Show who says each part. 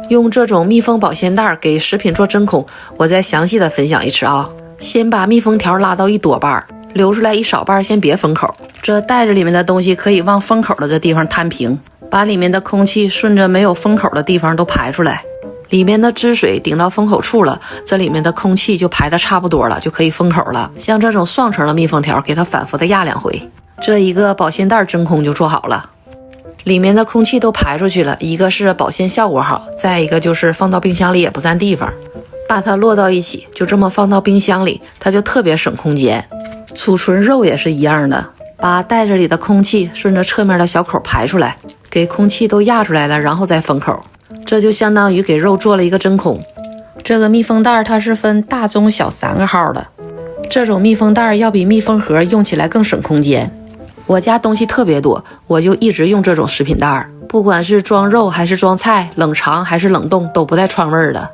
Speaker 1: 用这种密封保鲜袋给食品做真空，我再详细的分享一次啊。先把密封条拉到一多半，留出来一少半先别封口，这袋子里面的东西可以往封口的这地方摊平，把里面的空气顺着没有封口的地方都排出来。里面的汁水顶到封口处了，这里面的空气就排的差不多了，就可以封口了。像这种双层的密封条，给它反复的压2回，这一个保鲜袋真空就做好了。里面的空气都排出去了，一个是保鲜效果好，再一个就是放到冰箱里也不占地方。把它摞到一起，就这么放到冰箱里，它就特别省空间。储存肉也是一样的，把袋子里的空气顺着侧面的小口排出来，给空气都压出来了，然后再封口，这就相当于给肉做了一个真空。这个密封袋它是分大、中、小3个号的，这种密封袋要比密封盒用起来更省空间。我家东西特别多，我就一直用这种食品袋，不管是装肉还是装菜，冷藏还是冷冻都不带串味儿的。